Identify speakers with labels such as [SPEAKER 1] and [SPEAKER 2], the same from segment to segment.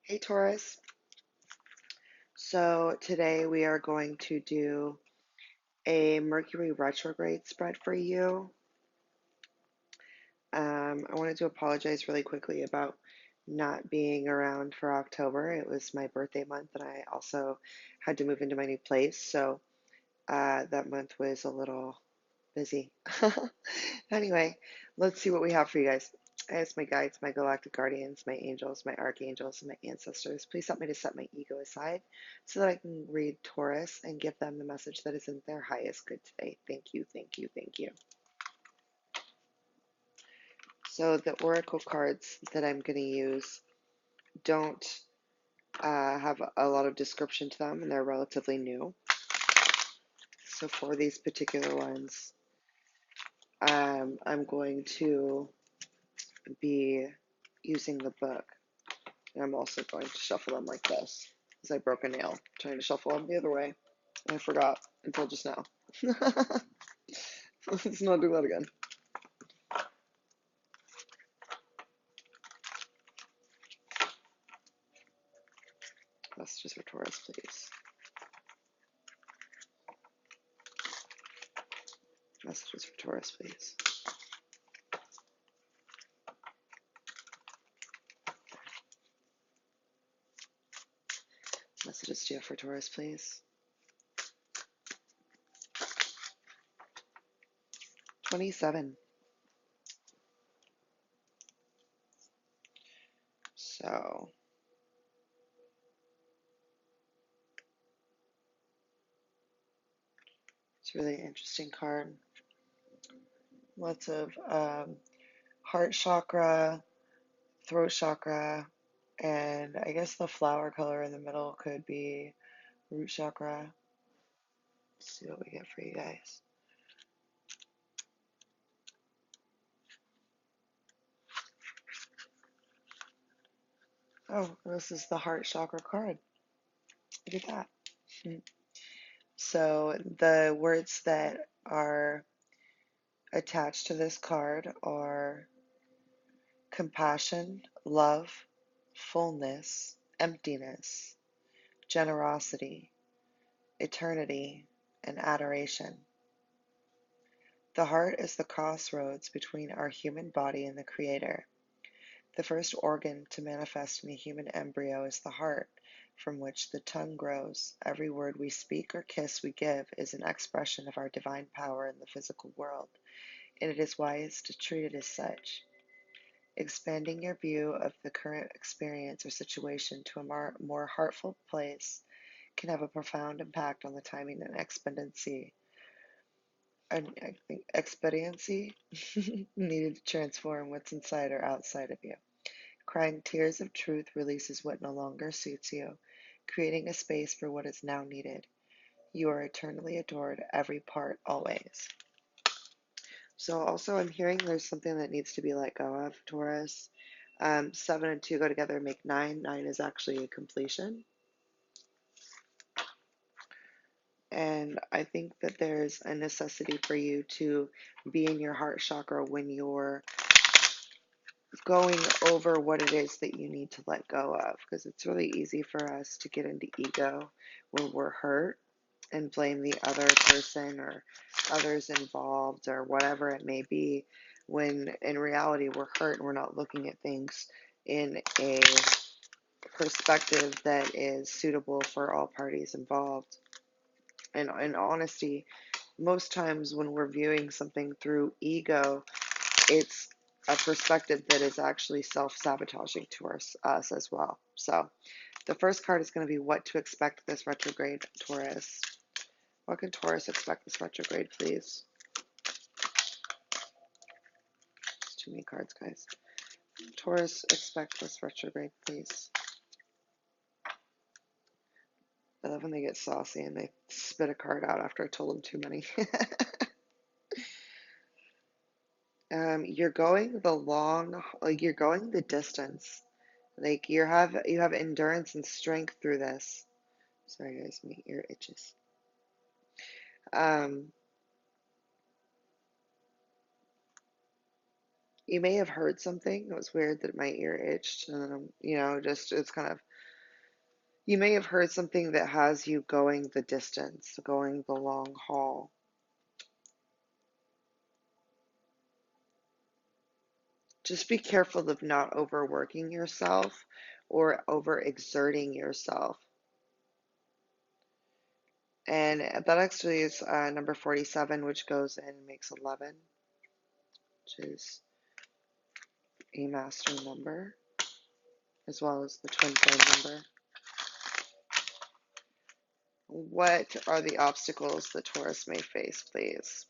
[SPEAKER 1] Hey Taurus. So today we are going to do a Mercury retrograde spread for you. I wanted to apologize really quickly about not being around for October. It was my birthday month, and I also had to move into my new place, so that month was a little busy. Anyway, let's see what we have for you guys. I ask my guides, my galactic guardians, my angels, my archangels, and my ancestors, please help me to set my ego aside so that I can read Taurus and give them the message that is in their highest good today. Thank you, thank you, thank you. So the oracle cards that I'm going to use don't have a lot of description to them, and they're relatively new. So for these particular ones, I'm going to be using the book. And I'm also going to shuffle them like this, because I broke a nail trying to shuffle them the other way. And I forgot until just now. Let's not do that again. Messages for Taurus, please. Messages for Taurus, please. Messages to you for Taurus, please. 27. So, it's a really interesting card. Lots of heart chakra, throat chakra, and I guess the flower color in the middle could be root chakra. Let's see what we get for you guys. Oh, this is the heart chakra card. Look at that. So the words that are attached to this card are compassion, love, fullness, emptiness, generosity, eternity, and adoration. The heart is the crossroads between our human body and the Creator. The first organ to manifest in a human embryo is the heart, from which the tongue grows. Every word we speak or kiss we give is an expression of our divine power in the physical world, and it is wise to treat it as such. Expanding your view of the current experience or situation to a more heartful place can have a profound impact on the timing and expediency needed to transform what's inside or outside of you. Crying tears of truth releases what no longer suits you, creating a space for what is now needed. You are eternally adored, every part, always. So also I'm hearing there's something that needs to be let go of, Taurus. 7 and 2 go together and make 9. 9 is actually a completion. And I think that there's a necessity for you to be in your heart chakra when you're going over what it is that you need to let go of, because it's really easy for us to get into ego when we're hurt and blame the other person or others involved or whatever it may be, when in reality we're hurt and we're not looking at things in a perspective that is suitable for all parties involved. And in honesty, most times when we're viewing something through ego, it's a perspective that is actually self-sabotaging to us as well. So the first card is going to be what to expect this retrograde, Taurus. What can Taurus expect this retrograde, please? It's too many cards, guys. Taurus, expect this retrograde, please. I love when they get saucy and they spit a card out after I told them too many. You're going you're going the distance. Like you have endurance and strength through this. Sorry guys, my ear itches. Um, you may have heard something. It was weird that my ear itched, and then just it's kind of You may have heard something that has you going the distance, going the long haul. Just be careful of not overworking yourself or overexerting yourself. And that actually is number 47, which goes and makes 11, which is a master number, as well as the twin flame number. What are the obstacles that Taurus may face, please?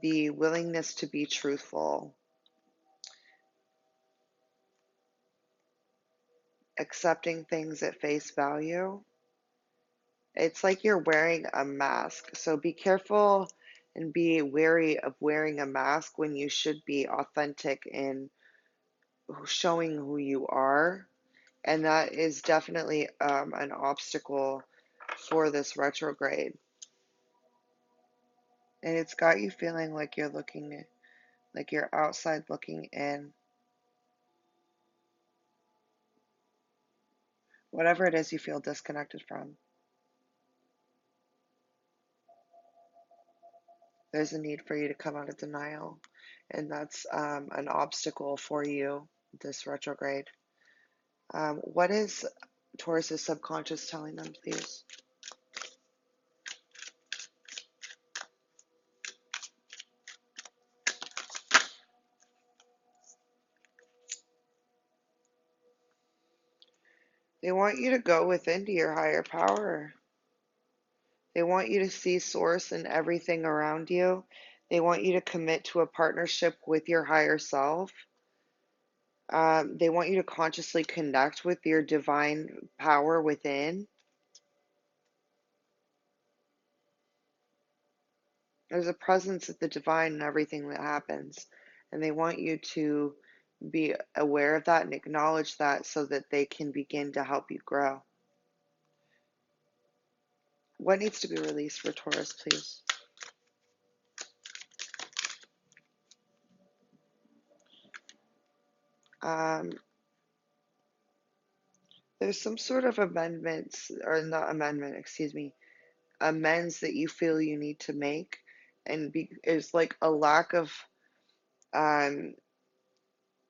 [SPEAKER 1] The willingness to be truthful, accepting things at face value. It's like you're wearing a mask. So be careful and be wary of wearing a mask when you should be authentic in showing who you are. And that is definitely an obstacle for this retrograde. And it's got you feeling like you're looking, like you're outside looking in. Whatever it is you feel disconnected from, there's a need for you to come out of denial. And that's an obstacle for you, this retrograde. What is Taurus's subconscious telling them, please? They want you to go within to your higher power. They want you to see source in everything around you. They want you to commit to a partnership with your higher self. They want you to consciously connect with your divine power within. There's a presence of the divine in everything that happens. And they want you to be aware of that and acknowledge that so that they can begin to help you grow. What needs to be released for Taurus, please? Um, there's some sort of amendments, or not amendment, excuse me, amends that you feel you need to make. And there's like a lack of um,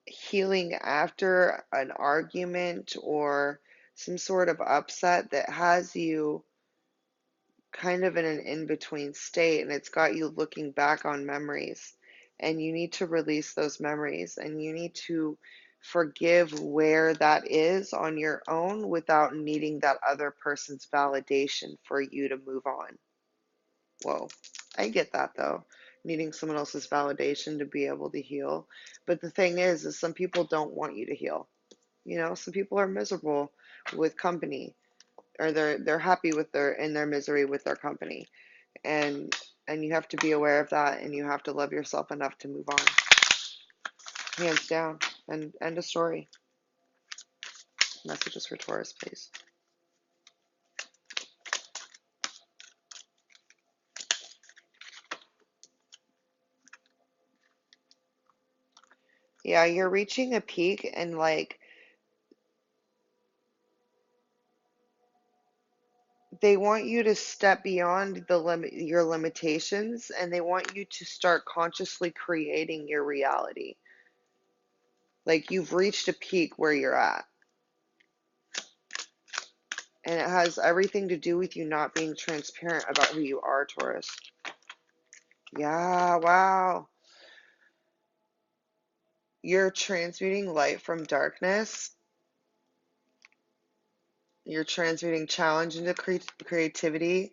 [SPEAKER 1] healing after an argument or some sort of upset that has you kind of in an in-between state, and it's got you looking back on memories, and you need to release those memories, and you need to forgive where that is on your own without needing that other person's validation for you to move on. Whoa, I get that though, needing someone else's validation to be able to heal. But the thing is some people don't want you to heal. You know, some people are miserable with company, or they're happy with their misery with their company. And you have to be aware of that, and you have to love yourself enough to move on, hands down. And end of story. Messages for Taurus, please. Yeah, you're reaching a peak, and like they want you to step beyond your limitations, and they want you to start consciously creating your reality. Like you've reached a peak where you're at. And it has everything to do with you not being transparent about who you are, Taurus. Yeah, wow. You're transmuting light from darkness. You're transmuting challenge into creativity.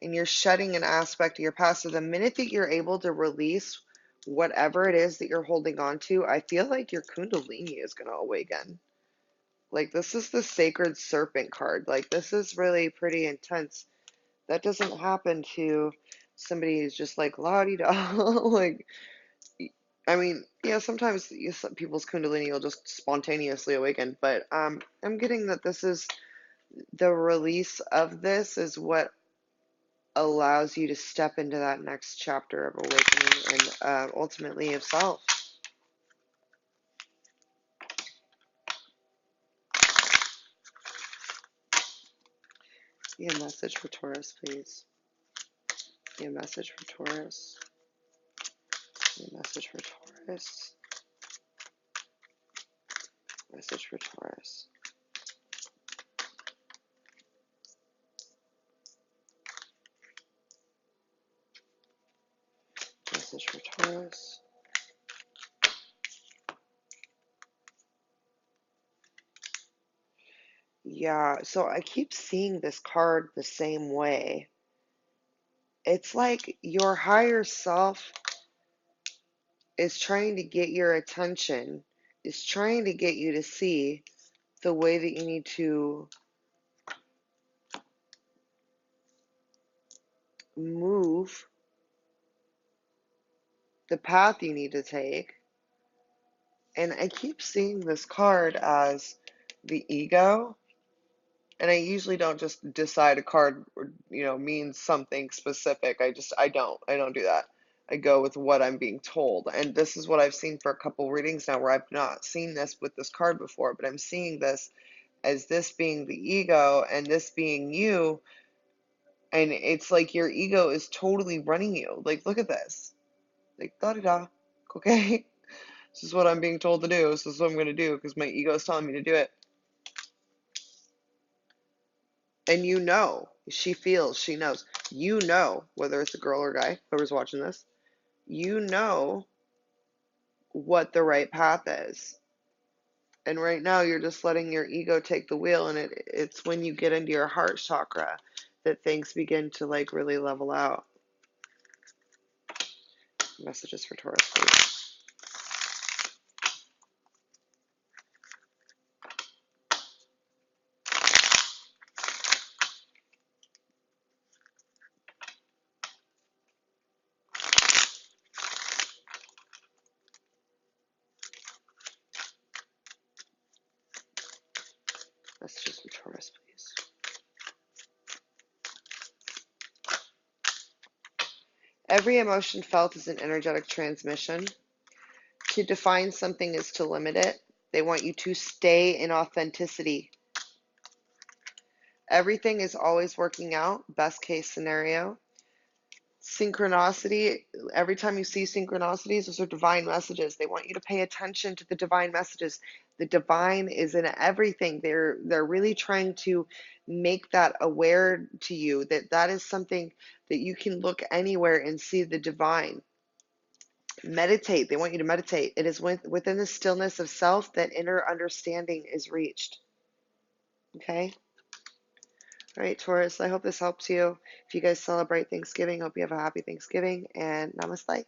[SPEAKER 1] And you're shedding an aspect of your past. So the minute that you're able to release whatever it is that you're holding on to, I feel like your Kundalini is going to awaken. Like, this is the Sacred Serpent card. Like, this is really pretty intense. That doesn't happen to somebody who's just like la-di-da. Like, I mean, yeah, sometimes people's Kundalini will just spontaneously awaken, but I'm getting that this is the release of this is what allows you to step into that next chapter of awakening and ultimately of self. Be a message for Taurus, please. Be a message for Taurus. Be a message for Taurus. Message for Taurus. Message for Taurus. Yeah, so I keep seeing this card the same way. It's like your higher self is trying to get your attention, is trying to get you to see the way that you need to move, the path you need to take. And I keep seeing this card as the ego. And I usually don't just decide a card, means something specific. I don't do that. I go with what I'm being told. And this is what I've seen for a couple readings now where I've not seen this with this card before, but I'm seeing this as this being the ego and this being you. And it's like your ego is totally running you. Like, look at this. Like, da-da-da. Okay? This is what I'm being told to do. This is what I'm going to do because my ego is telling me to do it. And she feels, she knows. Whether it's a girl or guy, whoever's watching this, what the right path is. And right now you're just letting your ego take the wheel, and it's when you get into your heart chakra that things begin to like really level out. Messages for Taurus, please. Messages for Taurus, please. Every emotion felt is an energetic transmission. To define something is to limit it. They want you to stay in authenticity. Everything is always working out, best case scenario. Synchronicity, every time you see synchronicities, those are divine messages. They want you to pay attention to the divine messages. The divine is in everything. They're really trying to make that aware to you that is something that you can look anywhere and see the divine. Meditate. They want you to meditate. It is within the stillness of self that inner understanding is reached. Okay? All right, Taurus, I hope this helps you. If you guys celebrate Thanksgiving, hope you have a happy Thanksgiving, and namaste.